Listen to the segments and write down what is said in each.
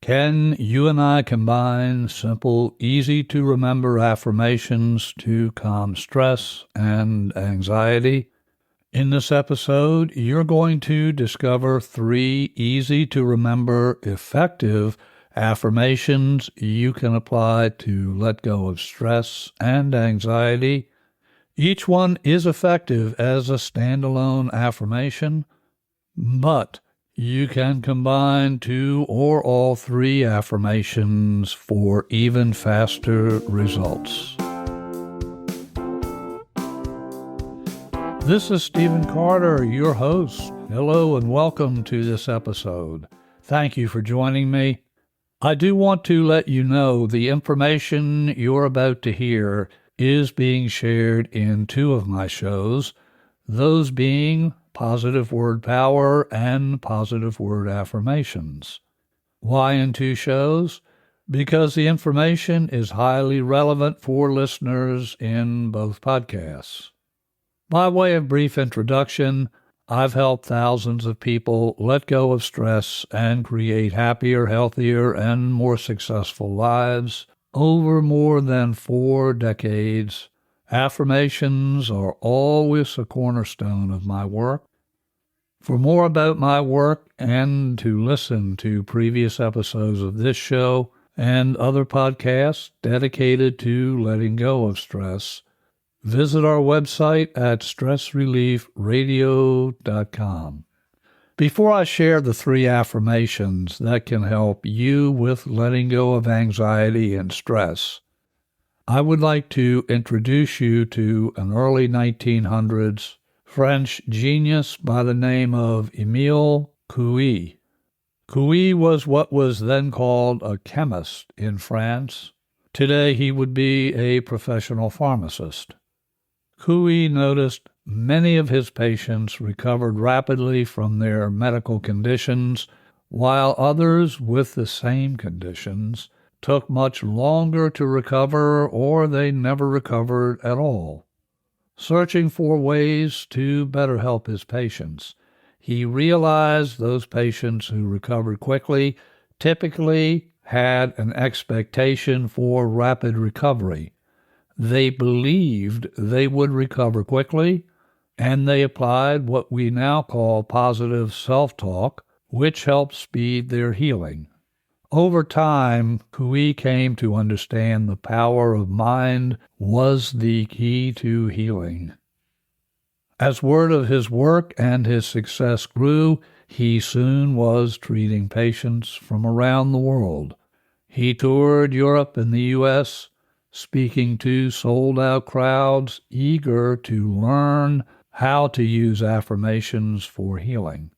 Can you and I combine simple, easy-to-remember affirmations to calm stress and anxiety? In this episode, you're going to discover 3 easy-to-remember, effective affirmations you can apply to let go of stress and anxiety. Each one is effective as a standalone affirmation, but you can combine 2 or all 3 affirmations for even faster results. This is Stephen Carter, your host. Hello and welcome to this episode. Thank you for joining me. I do want to let you know the information you're about to hear is being shared in 2 of my shows, those being Positive Word Power and Positive Word Affirmations. Why in 2 shows? Because the information is highly relevant for listeners in both podcasts. By way of brief introduction, I've helped thousands of people let go of stress and create happier, healthier, and more successful lives over more than 4 decades. Affirmations are always a cornerstone of my work. For more about my work and to listen to previous episodes of this show and other podcasts dedicated to letting go of stress, visit our website at stressreliefradio.com. Before I share the 3 affirmations that can help you with letting go of anxiety and stress, I would like to introduce you to an early 1900s French genius by the name of Emile Coue. Coue was what was then called a chemist in France. Today he would be a professional pharmacist. Coue noticed many of his patients recovered rapidly from their medical conditions, while others with the same conditions took much longer to recover or they never recovered at all. Searching for ways to better help his patients, he realized those patients who recovered quickly typically had an expectation for rapid recovery. They believed they would recover quickly, and they applied what we now call positive self-talk, which helped speed their healing. Over time, Coue came to understand the power of mind was the key to healing. As word of his work and his success grew, he soon was treating patients from around the world. He toured Europe and the U.S., speaking to sold-out crowds eager to learn how to use affirmations for healing.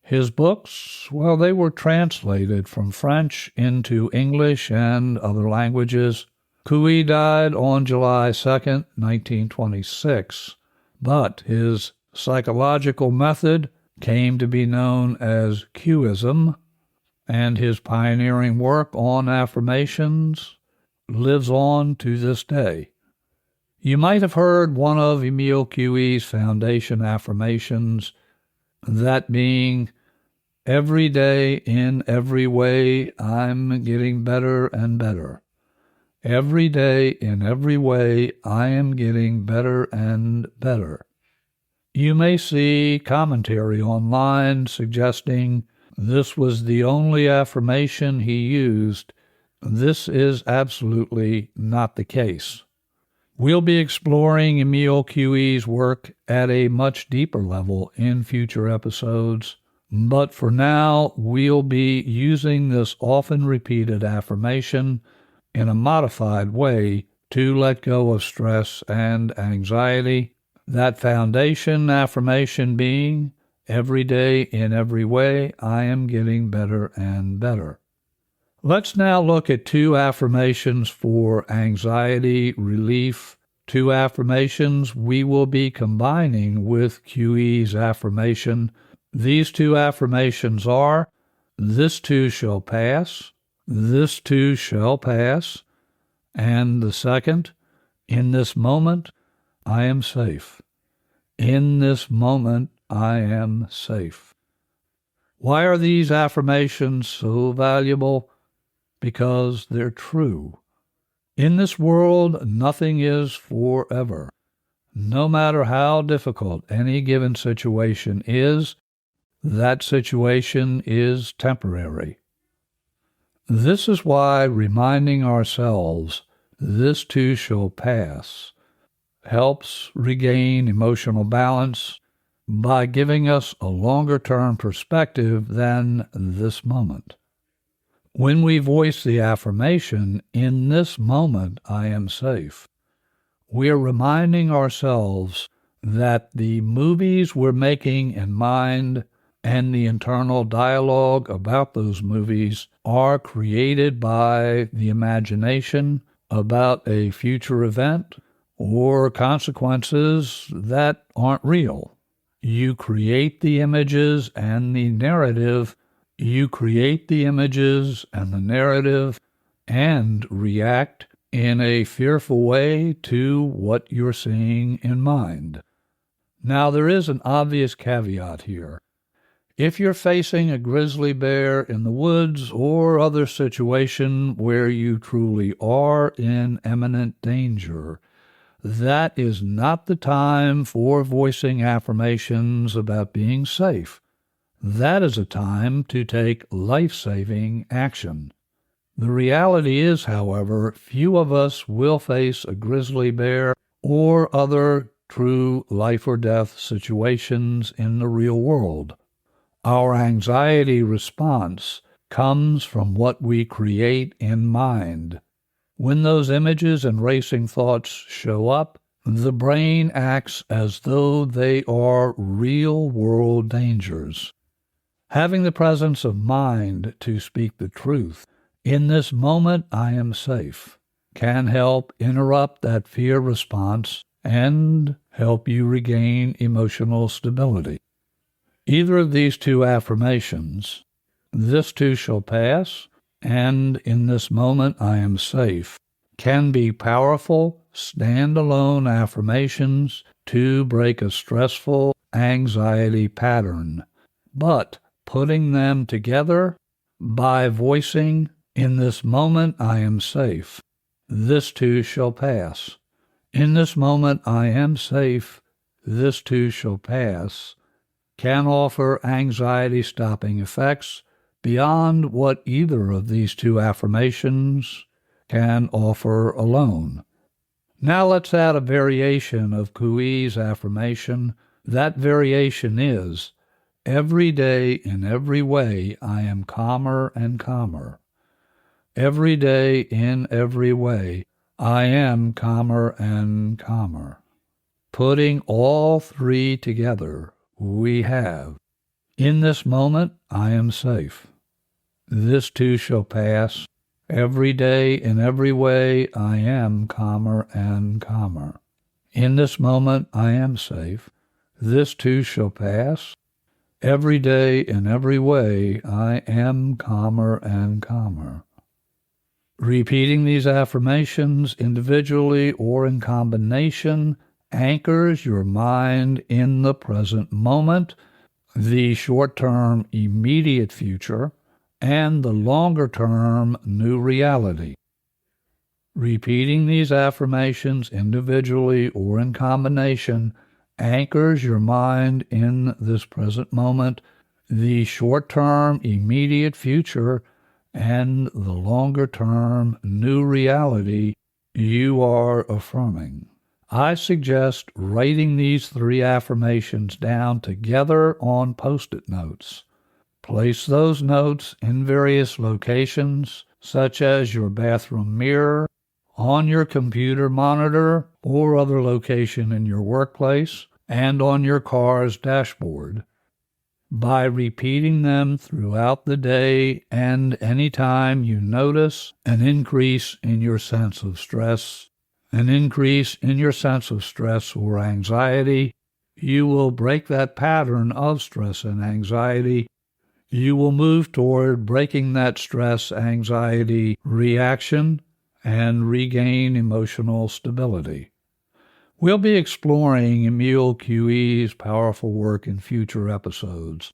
His books, well, they were translated from French into English and other languages. Coue died on July 2, 1926, but his psychological method came to be known as Coueism, and his pioneering work on affirmations lives on to this day. You might have heard one of Emile Coue's foundation affirmations, that being, "Every day, in every way, I'm getting better and better. Every day, in every way, I am getting better and better." You may see commentary online suggesting this was the only affirmation he used. This is absolutely not the case. We'll be exploring Emile Coue's work at a much deeper level in future episodes, but for now, we'll be using this often repeated affirmation in a modified way to let go of stress and anxiety. That foundation affirmation being, "Every day, in every way, I am getting better and better." Let's now look at 2 affirmations for anxiety relief, 2 affirmations we will be combining with Coue's affirmation. These 2 affirmations are, "This too shall pass," "This too shall pass," and the second, "In this moment, I am safe." In this moment, I am safe. Why are these affirmations so valuable? because they're true. In this world, nothing is forever. No matter how difficult any given situation is, that situation is temporary. This is why reminding ourselves, "This too shall pass," helps regain emotional balance by giving us a longer-term perspective than this moment. When we voice the affirmation, "In this moment I am safe," we are reminding ourselves that the movies we're making in mind and the internal dialogue about those movies are created by the imagination about a future event or consequences that aren't real. You create the images and the narrative. You create the images and the narrative and react in a fearful way to what you're seeing in mind. Now, there is an obvious caveat here. If you're facing a grizzly bear in the woods or other situation where you truly are in imminent danger, that is not the time for voicing affirmations about being safe. That is a time to take life-saving action. The reality is, however, few of us will face a grizzly bear or other true life-or-death situations in the real world. Our anxiety response comes from what we create in mind. When those images and racing thoughts show up, the brain acts as though they are real-world dangers. Having the presence of mind to speak the truth, "In this moment I am safe," can help interrupt that fear response and help you regain emotional stability. Either of these two affirmations, "This too shall pass," and "In this moment I am safe," can be powerful, standalone affirmations to break a stressful anxiety pattern. But putting them together by voicing, "In this moment I am safe, this too shall pass. In this moment I am safe, this too shall pass," can offer anxiety-stopping effects beyond what either of these two affirmations can offer alone. Now let's add a variation of Coue's affirmation. That variation is, "Every day in every way I am calmer and calmer. Every day in every way I am calmer and calmer." Putting all three together, we have, "In this moment I am safe. This too shall pass. Every day in every way I am calmer and calmer. In this moment I am safe. This too shall pass. Every day in every way I am calmer and calmer." Repeating these affirmations individually or in combination anchors your mind in the present moment, the short-term immediate future, and the longer-term new reality. Repeating these affirmations individually or in combination anchors your mind in this present moment, the short-term immediate future, and the longer-term new reality you are affirming. I suggest writing these three affirmations down together on Post-it notes. Place those notes in various locations, such as your bathroom mirror, on your computer monitor, or other location in your workplace, and on your car's dashboard. By repeating them throughout the day and any time you notice an increase in your sense of stress, or anxiety, you will break that pattern of stress and anxiety. You will move toward breaking that stress-anxiety reaction and regain emotional stability. We'll be exploring Emile Coue's powerful work in future episodes.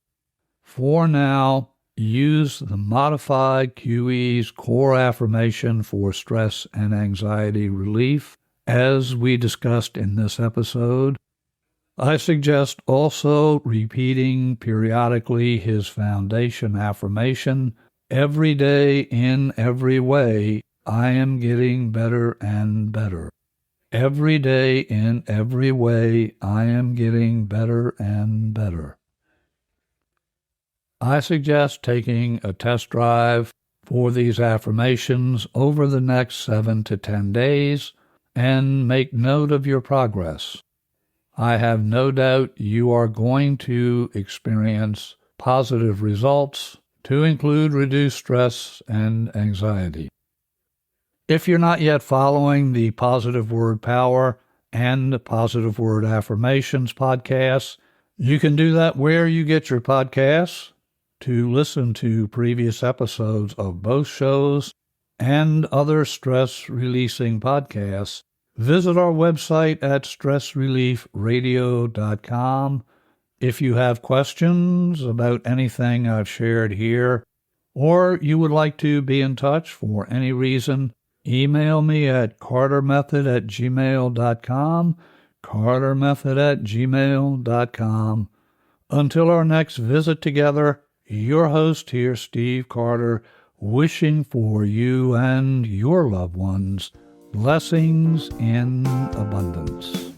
For now, use the modified Coue's core affirmation for stress and anxiety relief, as we discussed in this episode. I suggest also repeating periodically his foundation affirmation, every day in every way, I am getting better and better. Every day in every way, I am getting better and better. I suggest taking a test drive for these affirmations over the next 7 to 10 days and make note of your progress. I have no doubt you are going to experience positive results, to include reduced stress and anxiety. If you're not yet following the Positive Word Power and Positive Word Affirmations podcasts, you can do that where you get your podcasts. To listen to previous episodes of both shows and other stress-releasing podcasts, visit our website at stressreliefradio.com. If you have questions about anything I've shared here, or you would like to be in touch for any reason, email me at cartermethod@gmail.com, cartermethod@gmail.com. Until our next visit together, your host here, Steve Carter, wishing for you and your loved ones blessings in abundance.